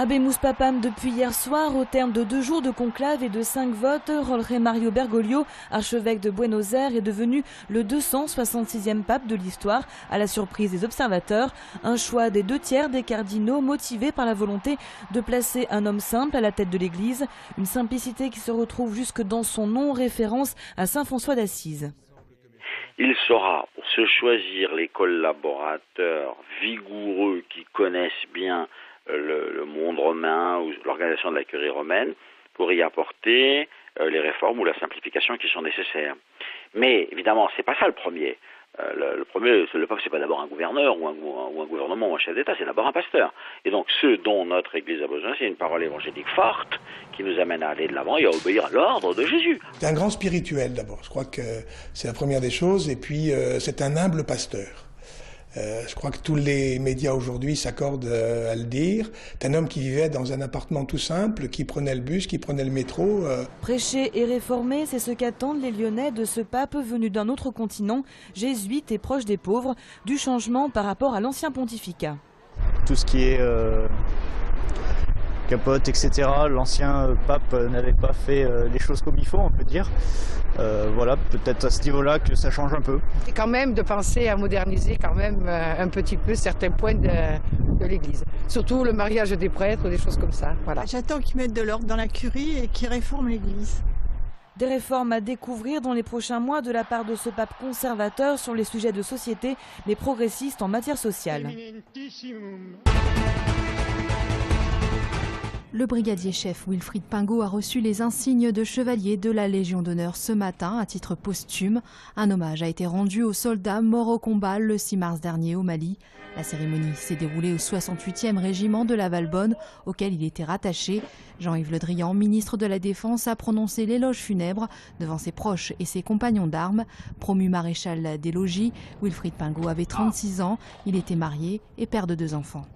Habemus Papam depuis hier soir, au terme de 2 jours de conclave et de 5 votes, Jorge Mario Bergoglio, archevêque de Buenos Aires, est devenu le 266e pape de l'histoire, à la surprise des observateurs. Un choix des 2/3 des cardinaux motivé par la volonté de placer un homme simple à la tête de l'Église. Une simplicité qui se retrouve jusque dans son nom, référence à saint François d'Assise. Il saura se choisir les collaborateurs vigoureux qui connaissent bien le monde romain ou l'organisation de la curie romaine pour y apporter les réformes ou la simplification qui sont nécessaires. Mais évidemment, c'est pas ça le premier. Le pape, c'est pas d'abord un gouverneur ou un gouvernement ou un chef d'État, c'est d'abord un pasteur. Et donc ce dont notre Église a besoin, c'est une parole évangélique forte qui nous amène à aller de l'avant et à obéir à l'ordre de Jésus. C'est un grand spirituel d'abord, je crois que c'est la première des choses, et puis c'est un humble pasteur. Je crois que tous les médias aujourd'hui s'accordent à le dire. C'est un homme qui vivait dans un appartement tout simple, qui prenait le bus, qui prenait le métro. Prêcher et réformer, c'est ce qu'attendent les Lyonnais de ce pape venu d'un autre continent, jésuite et proche des pauvres, du changement par rapport à l'ancien pontificat. Tout ce qui est capote, etc., l'ancien pape n'avait pas fait les choses comme il faut, on peut dire. Voilà, peut-être à ce niveau-là que ça change un peu. Et quand même de penser à moderniser quand même un petit peu certains points de l'Église. Surtout le mariage des prêtres, des choses comme ça. Voilà. J'attends qu'ils mettent de l'ordre dans la curie et qu'ils réforment l'Église. Des réformes à découvrir dans les prochains mois de la part de ce pape conservateur sur les sujets de société, mais progressiste en matière sociale. Le brigadier chef Wilfried Pingot a reçu les insignes de chevalier de la Légion d'honneur ce matin à titre posthume. Un hommage a été rendu aux soldats morts au combat le 6 mars dernier au Mali. La cérémonie s'est déroulée au 68e régiment de la Valbonne, auquel il était rattaché. Jean-Yves Le Drian, ministre de la Défense, a prononcé l'éloge funèbre devant ses proches et ses compagnons d'armes. Promu maréchal des logis, Wilfried Pingot avait 36 ans. Il était marié et père de 2 enfants.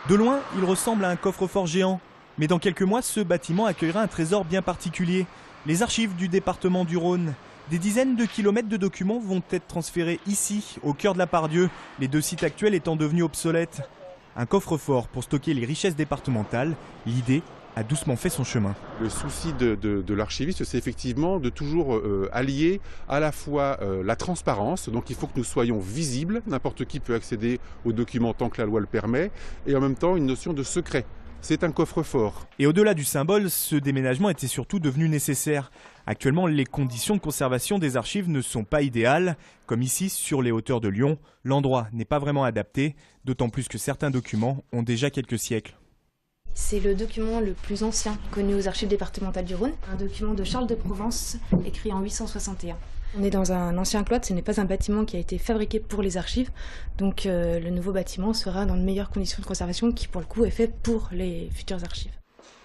De loin, il ressemble à un coffre-fort géant. Mais dans quelques mois, ce bâtiment accueillera un trésor bien particulier. Les archives du département du Rhône. Des dizaines de kilomètres de documents vont être transférés ici, au cœur de la Part-Dieu, les 2 sites actuels étant devenus obsolètes. Un coffre-fort pour stocker les richesses départementales. L'idée a doucement fait son chemin. Le souci de l'archiviste, c'est effectivement de toujours allier à la fois la transparence, donc il faut que nous soyons visibles, n'importe qui peut accéder aux documents tant que la loi le permet, et en même temps une notion de secret. C'est un coffre-fort. Et au-delà du symbole, ce déménagement était surtout devenu nécessaire. Actuellement, les conditions de conservation des archives ne sont pas idéales. Comme ici, sur les hauteurs de Lyon, l'endroit n'est pas vraiment adapté, d'autant plus que certains documents ont déjà quelques siècles. C'est le document le plus ancien connu aux archives départementales du Rhône, un document de Charles de Provence, écrit en 861. On est dans un ancien cloître, ce n'est pas un bâtiment qui a été fabriqué pour les archives, donc le nouveau bâtiment sera dans de meilleures conditions de conservation qui pour le coup est fait pour les futures archives.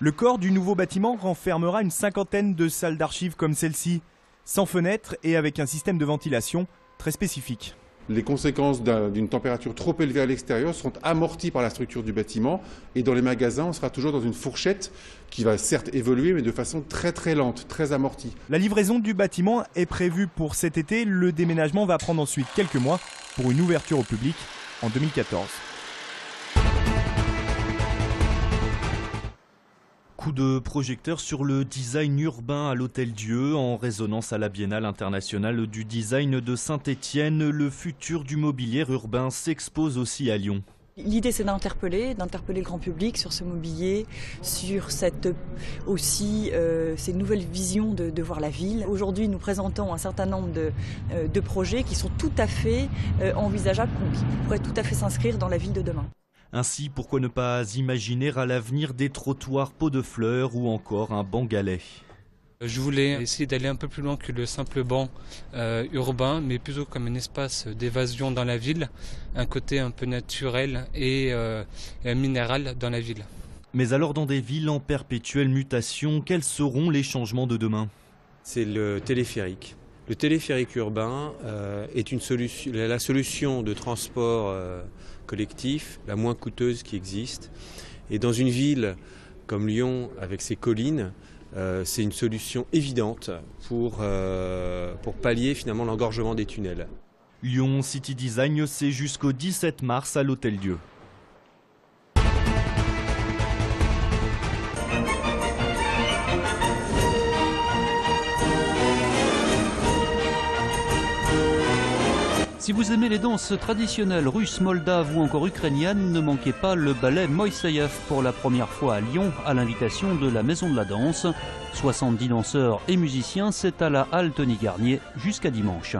Le corps du nouveau bâtiment renfermera une 50aine de salles d'archives comme celle-ci, sans fenêtres et avec un système de ventilation très spécifique. Les conséquences d'une température trop élevée à l'extérieur seront amorties par la structure du bâtiment, et dans les magasins, on sera toujours dans une fourchette qui va certes évoluer, mais de façon très très lente, très amortie. La livraison du bâtiment est prévue pour cet été. Le déménagement va prendre ensuite quelques mois pour une ouverture au public en 2014. Coup de projecteur sur le design urbain à l'Hôtel-Dieu. En résonance à la Biennale internationale du design de Saint-Étienne, le futur du mobilier urbain s'expose aussi à Lyon. L'idée, c'est d'interpeller le grand public sur ce mobilier, sur ces nouvelles visions de voir la ville. Aujourd'hui, nous présentons un certain nombre de projets qui sont tout à fait envisageables, qui pourraient tout à fait s'inscrire dans la ville de demain. Ainsi, pourquoi ne pas imaginer à l'avenir des trottoirs pots de fleurs ou encore un banc galet? Je voulais essayer d'aller un peu plus loin que le simple banc urbain, mais plutôt comme un espace d'évasion dans la ville, un côté un peu naturel et minéral dans la ville. Mais alors dans des villes en perpétuelle mutation, quels seront les changements de demain? C'est le téléphérique. Le téléphérique urbain est la solution de transport collectif la moins coûteuse qui existe. Et dans une ville comme Lyon, avec ses collines, c'est une solution évidente pour pallier finalement l'engorgement des tunnels. Lyon City Design, c'est jusqu'au 17 mars à l'Hôtel-Dieu. Si vous aimez les danses traditionnelles russes, moldaves ou encore ukrainiennes, ne manquez pas le ballet Moïseïev pour la première fois à Lyon, à l'invitation de la Maison de la Danse. 70 danseurs et musiciens, c'est à la halle Tony Garnier jusqu'à dimanche.